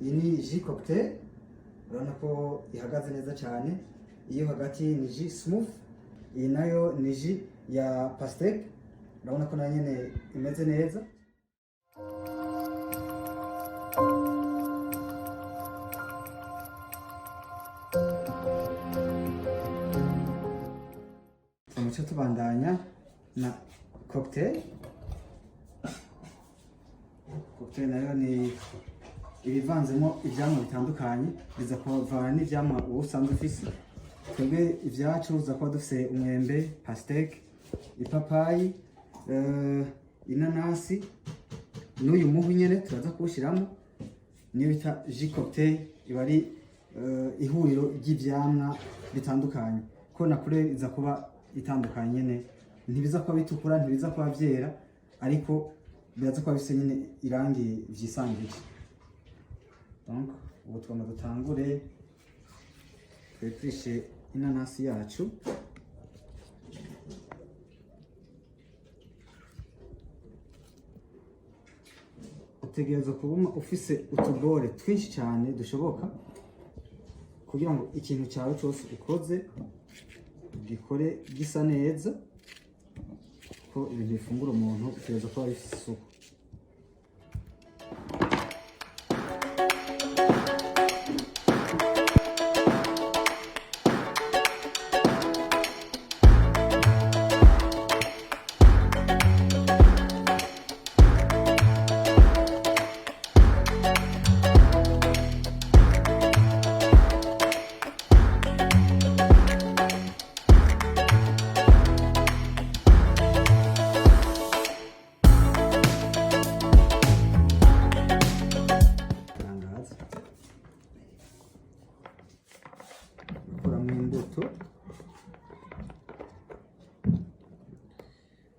iyi ni ji cocktail, urabona ko ihagaze neza cyane. Iyo hagati ni ji smooth, iyi nayo ni ji ya pastèque, urabona ko nayo nyene imeze neza. Umuco tubandanya na cocktail. Cocktail nayo ni ibivanzemo ivyamwa bitandukanye, biza kuvana n'ivyamwa uwo usanzwe ufise. Twebwe ivyacu uza kuba dufise umwembe, pastèque, ipapayi, inanasi, n'uyu muhu nyene turaza kuwushiramo. Niyo bita ji cocktail, iba ari ihuriro ry'ivyamwa bitandukanye. Ko nakure iza kuba itandukanye nyene, ntibiza kuba bitukura, ntibiza kuba vyera, ariko biraza kuba bifise nyene irangi vyisangije. Donc ubu twama dutangure twetrishe inanasi yacu. Utegereza kubuma ufise utubore twinshi cyane dushoboka, kugira ngo ikintu cyawe cyose ukoze gikore gisa neza, ko ibintu bifungura umuntu utegereza kuba bifise isuku.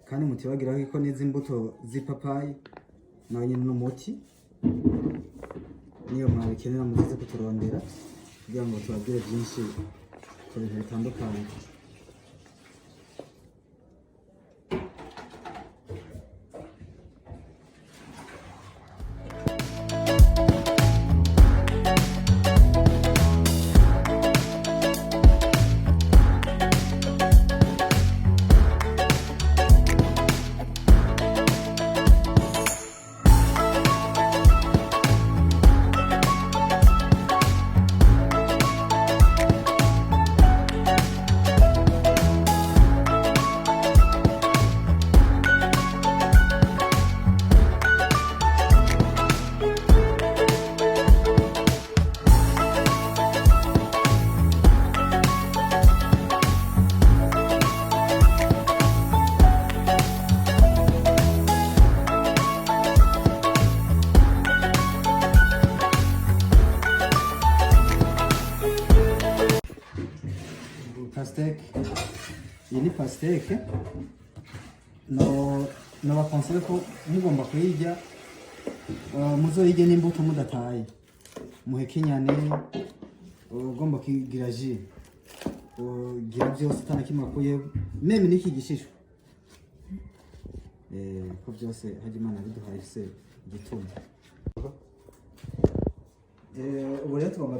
Kandi mutibagiraho ko n'izi mbuto z'ipapayi nayo nyine n'umuti, niyo mwabikenera muzize kuturondera kugira ngo tubabwire byinshi ku bintu bitandukanye. Pastèque, iyi ni pastèque. Nabakonseje ko mugomba kuyirya muzoyirye n'imbuto mudataye, muhekenyane, ugomba kugira ji, ugira byose utanakimwe akuyeho, meme n'iki gishishwa, ko byose hajya Imana biduhaye se igituma. Ubu rero tugomba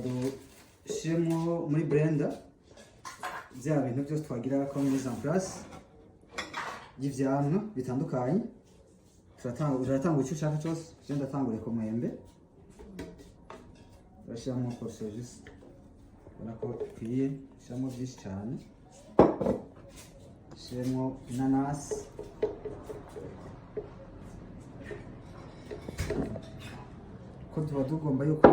dushiremo muri blender bya bintu byose twagira ko mise en place y'ivyamwa bitandukanye. Turatanga icyo ushaka cyose. Je ndatangure ku mwembe, urashiramo portion juste, ubona ko ikwiye, shiramo byinshi cyane. Shiramo inanasi, ko tuba tugomba yuko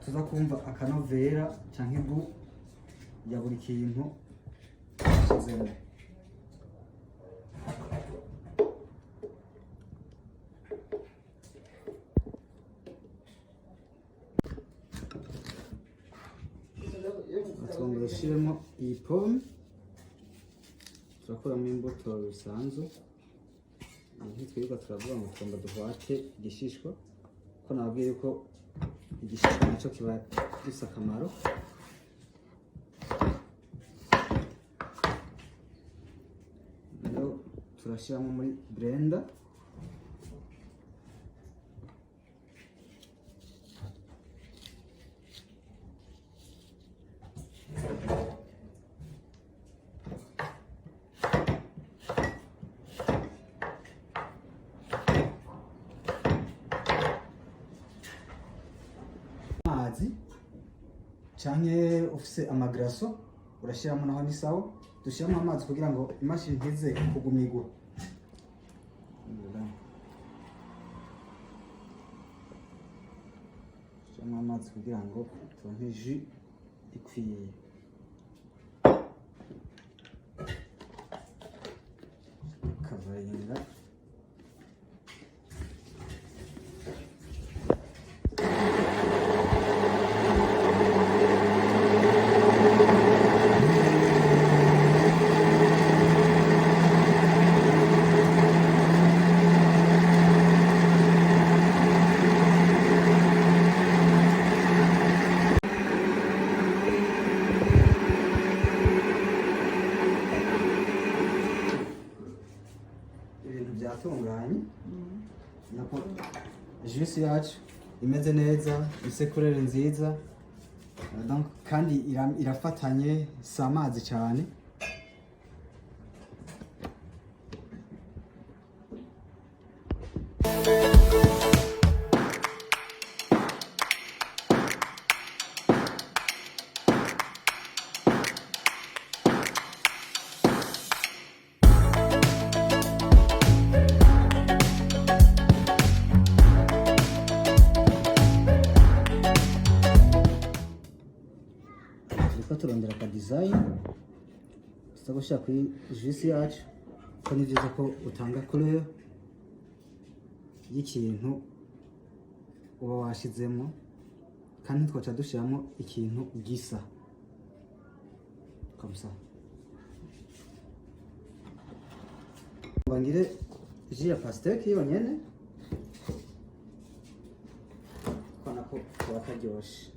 tuza kumva akanovera cyangwa igu ya buri kintu shizemo. Twongera ushiremo iyi pome, turakuramo imbuto bisanzwe. Ntitwirirwa turavuga ngo tugomba duhwate igishishwa, ko nababwiye ko igishishwa nacyo kiba gifite akamaro. Rero turashyiramo muri blender, canke ufise amagaraso urashiramo naho ni sawa. Dushiramo amazi kugira ngo imashini ntize kugumigwa. Dushiramo amazi kugira ngo turonke jus ikwiye. Kavaringa ibintu byatunganye. Nako juice yacu imeze neza, isekurere nziza, donc kandi irafatanye, si amazi cyane. Turondera ka design tuzagushaka kuri juice yacu, ko ni byiza ko utanga couleur y'ikintu uba washizemo, kandi twaca dushiramo ikintu gisa comme ça. Bangire jus ya pastèque yonyene kona ko kaba karyoshe.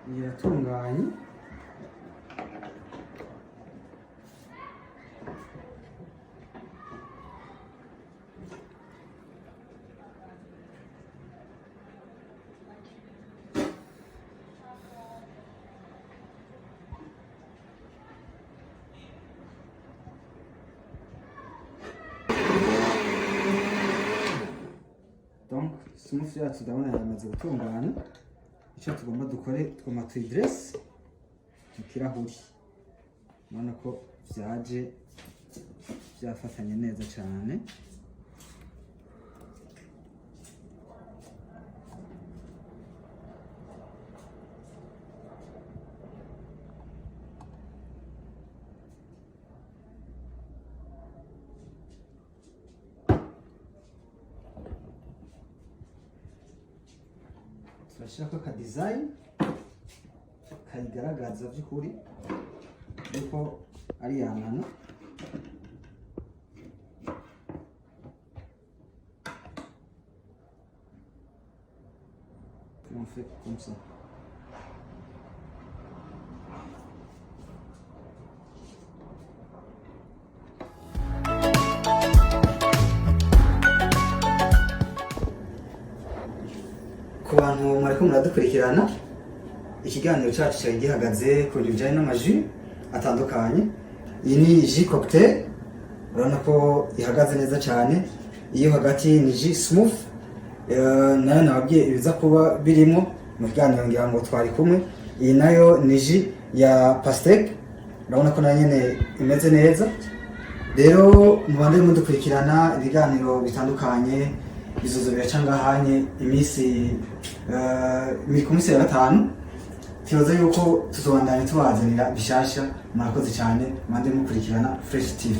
Iratunganye. Donc smoothie yacu ndabona yamaze gutungana. Icyo tugomba dukore, tugomba tuyidresse mu kirahuri. Urabona ko byaje byafatanye neza cyane. Turashirako ka design kayigaragaza by'ukuri yuko ari yanana. On fait comme ça. Ku bantu mwariko muradukurikirana, ikiganiro cyacu cyari gihagaze ku bintu bijyanye n'amajus atandukanye. Iyi ni jus cocktail, urabona ko ihagaze neza cyane. Iyo hagati ni jus smooth, nayo nababwiye ibiza kuba birimo mu kiganiro ngira ngo twari kumwe. Iyi nayo ni jus ya pastèque, urabona ko nayo nyene imeze neza. Rero mubande mudukurikirana ibiganiro bitandukanye, bizozo biracangahanye iminsi ku munsi ya gatanu. Tuyoza yuko tuzobandanya tubazanira bishasha. Murakoze cyane, mubande mukurikirana Fresh TV.